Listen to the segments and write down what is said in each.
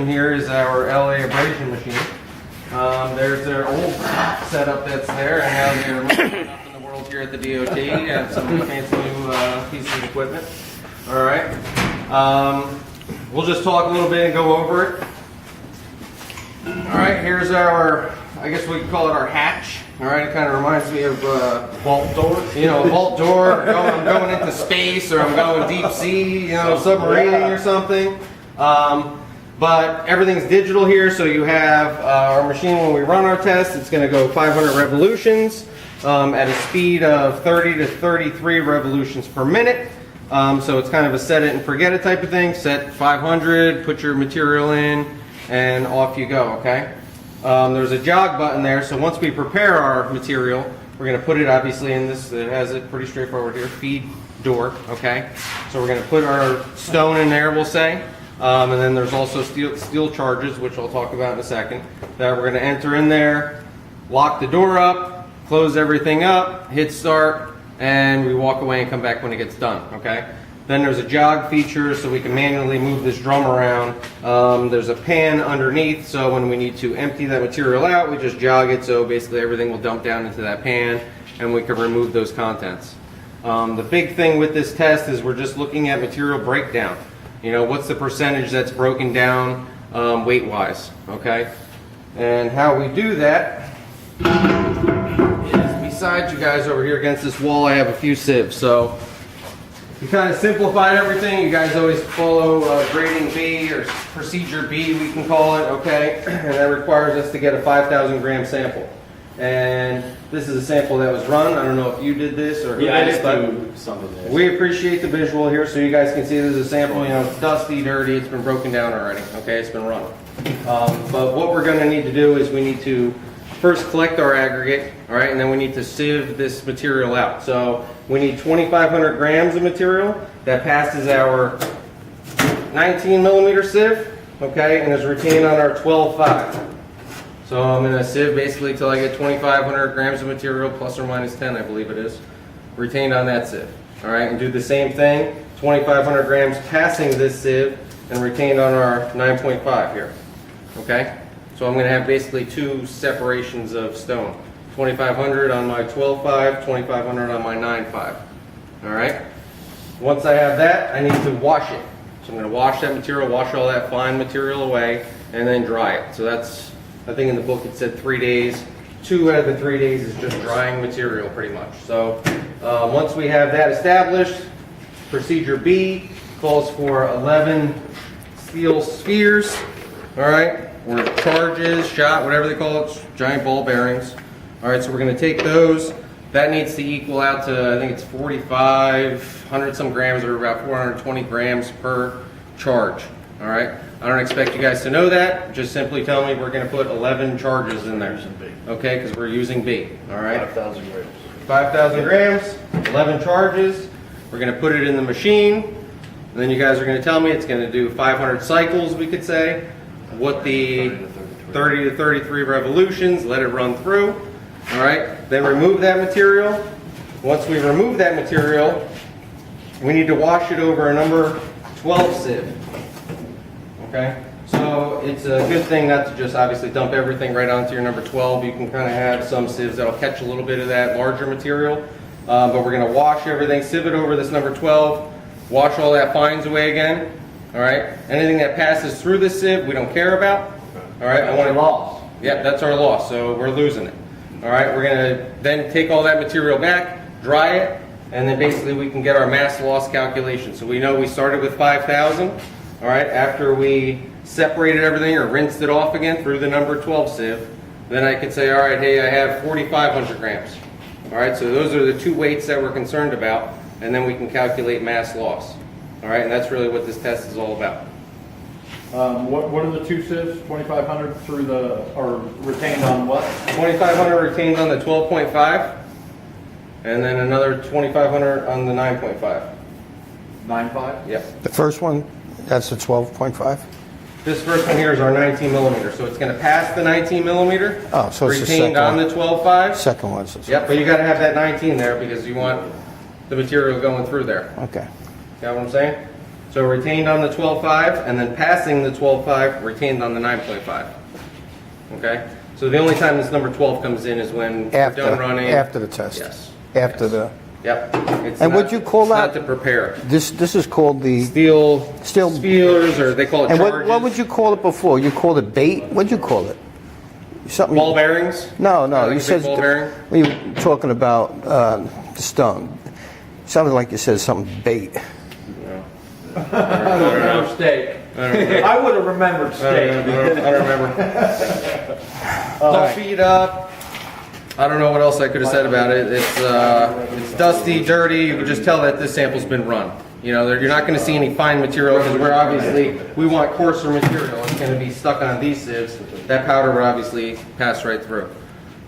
Here is our LA abrasion machine. There's their old setup that's there, and now they're moving up in the world here at the DOT and some fancy new pieces of equipment. All right. We'll just talk a little bit and go over it. All right. Here's our, I guess we could call it our hatch. All right. It kind of reminds me of vault door. You know, a vault door. I'm going into space, or I'm going deep sea. You know, submarining or something. But everything's digital here, so you have our machine when we run our test, it's going to go 500 revolutions at a speed of 30 to 33 revolutions per minute. So it's kind of a set it and forget it type of thing. Set 500, put your material in, and off you go, okay? There's a jog button there, so once we prepare our material, we're going to put it obviously in this, it has it pretty straightforward here, feed door, okay? So we're going to put our stone in there, we'll say. And then there's also steel charges, which I'll talk about in a second, that we're going to enter in there, lock the door up, close everything up, hit start, and we walk away and come back when it gets done, okay? Then there's a jog feature, so we can manually move this drum around. There's a pan underneath, so when we need to empty that material out, we just jog it, so basically everything will dump down into that pan, and we can remove those contents. The big thing with this test is we're just looking at material breakdown. You know, what's the percentage that's broken down weight-wise, okay? And how we do that is, besides you guys over here against this wall, I have a few sieves. So we kind of simplified everything. You guys always follow grading B, or procedure B, we can call it, okay? And that requires us to get a 5,000 gram sample. And this is a sample that was run. I don't know if you did this or who did it, but some of this. we appreciate the visual here, so you guys can see there's a sample. You know, it's dusty, dirty, it's been broken down already. Okay, it's been run. But what we're going to need to do is we need to first collect our aggregate, all right, and then we need to sieve this material out. So we need 2,500 grams of material that passes our 19 millimeter sieve, okay, and is retained on our 12.5. So I'm going to sieve basically till I get 2,500 grams of material, plus or minus 10, I believe it is, retained on that sieve. All right, and do the same thing, 2,500 grams passing this sieve and retained on our 9.5 here. Okay, so I'm going to have basically two separations of stone, 2,500 on my 12.5, 2,500 on my 9.5. All right, once I have that, I need to wash it. So I'm going to wash that material, wash all that fine material away, and then dry it. So that's, I think in the book it said 3 days. 2 out of the 3 days is just drying material pretty much. So once we have that established, procedure B calls for 11 steel spheres, all right, or charges, shot, whatever they call it, giant ball bearings. All right, so we're going to take those. That needs to equal out to, I think it's 4,500 some grams, or about 420 grams per charge. All right, I don't expect you guys to know that. Just simply tell me we're going to put 11 charges in there. Okay, because we're using B. All right, 5,000 grams. 5,000 grams, 11 charges. We're going to put it in the machine. And then you guys are going to tell me it's going to do 500 cycles, we could say. What the 30 to 33 revolutions, let it run through. All right, then remove that material. Once we remove that material, we need to wash it over a number 12 sieve. Okay, so it's a good thing not to just obviously dump everything right onto your number 12. You can kind of have some sieves that'll catch a little bit of that larger material. But we're going to wash everything, sieve it over this number 12, wash all that fines away again. All right, anything that passes through this sieve, we don't care about. All right, I want it lost. Yep, that's our loss, so we're losing it. All right, we're going to then take all that material back, dry it, and then basically we can get our mass loss calculation. So we know we started with 5,000. All right, after we separated everything or rinsed it off again through the number 12 sieve, then I could say, all right, hey, I have 4,500 grams. All right, so those are the two weights that we're concerned about, and then we can calculate mass loss. All right, and that's really what this test is all about. What are the two sieves? 2,500 through the, or retained on what? 2,500 retained on the 12.5, and then another 2,500 on the 9.5. 9.5? Yep. The first one, that's the 12.5? This first one here is our 19 millimeter, so it's going to pass the 19 millimeter. Oh, so it's the retained second on one. the 12.5. Second one's the Yep, but you got to have that 19 there because you want the material going through there. Okay. Got what I'm saying? So retained on the 12.5, and then passing the 12.5, retained on the 9.5. Okay? So the only time this number 12 comes in is when we're done running. After the test. Yes. After Yes. the, Yep. It's And not- what'd you call it's that? Not to prepare. this is called the, Steel feelers, or they call it and charges. what would you call it before? You called it bait? What'd you call it? Something. Ball bearings? No, Like no, a you big said, ball bearing? when you were talking about the stone, sounded like you said something bait. No steak. I would have remembered I steak. don't remember. All feet up. I don't know what else I could have said about it. It's dusty, dirty. You can just tell that this sample's been run. You know, you're not going to see any fine material because we're obviously, we want coarser material. It's going to be stuck on these sieves. That powder would obviously pass right through.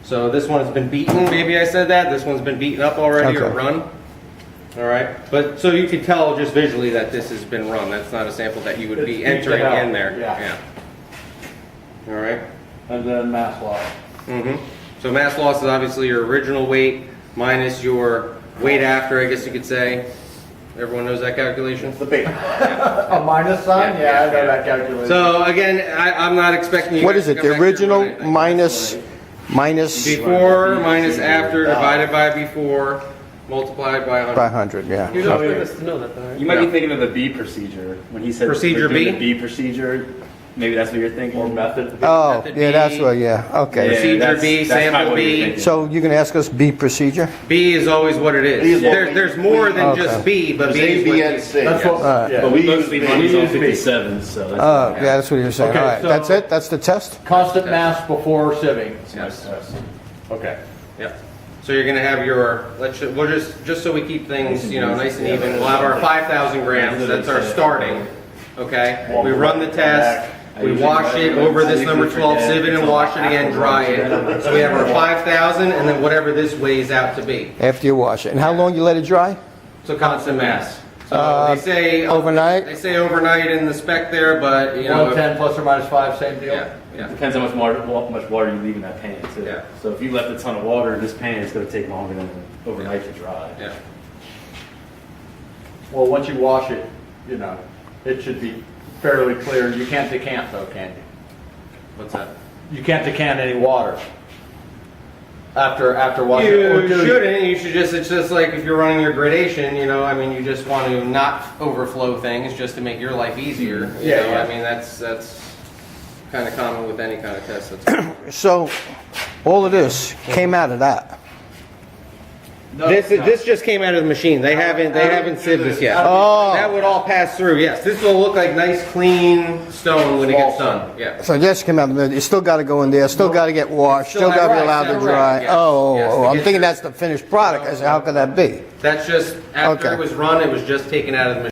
So this one's been beaten, maybe I said that. This one's been beaten up already or Okay. run. All right, but so you could tell just visually that this has been run. That's not a sample that you would be It's beat entering out. in there. Yeah. All right. And then mass loss. So mass loss is obviously your original weight minus your weight after, I guess you could say. Everyone knows that calculation? The bait. A minus sign? Yeah, Yeah, I yeah, know yeah. that calculation. So again, I'm not expecting you What guys is to it, come the back here and original run anything. minus Before minus after divided by before multiplied by 100. 500, yeah. You're the first to know that, though, right? You might Yeah. be thinking of the B procedure when he said Procedure we're doing B? The B procedure. Maybe that's what you're thinking. Or method. Oh, Method yeah, that's B. what, yeah, okay. Procedure that's- B, that's kinda sample what you're B. thinking. So you're gonna ask us B procedure? B is always what it is. B is what There's more than Okay. just B, but B There's is A, B, what and C. That's what, Alright. yeah. But we use Mostly B. money's We on use B. 57, so that's Oh, yeah, that's what you're saying. Okay, All right, so- that's it? That's the test? Constant mass before sieving. Yes. Okay. Yeah. So you're gonna have your, we'll just so we keep things, you know, nice and even, we'll have our 5,000 grams, that's our starting, okay? We run the test, we wash it over this number 12 sieve it and wash it again, dry it. So we have our 5,000 and then whatever this weighs out to be. After you wash it. And how long you let it dry? So constant mass. So they say. Overnight? They say overnight in the spec there, but you know. 110 plus or minus 5, same deal? Yeah, yeah. Depends how much water you leave in that pan too. Yeah. So if you left a ton of water in this pan, it's going to take longer than overnight to dry. Yeah. Well, once you wash it, you know, it should be fairly clear. You can't decant though, can you? What's that? You can't decant any water after washing it. Or You do shouldn't. You should just. It's just like if you're running your gradation. You know, I mean, you just want to not overflow things just to make your life easier. You Yeah, know? yeah. I mean, that's kind of common with any kind of test. That's So, all of this came out of that? This just came out of the machine. They haven't sieved this yet. Oh. That would all pass through. Yes, this will look like nice clean stone when it gets done. Yeah. So this came out of it, it still gotta go in there, still gotta get washed, still gotta be allowed to Correct, dry? yes. Oh, Yes, oh, to I'm get thinking your- that's the finished product. I said, how could that be? That's just after Okay. it was run. It was just taken out of the machine.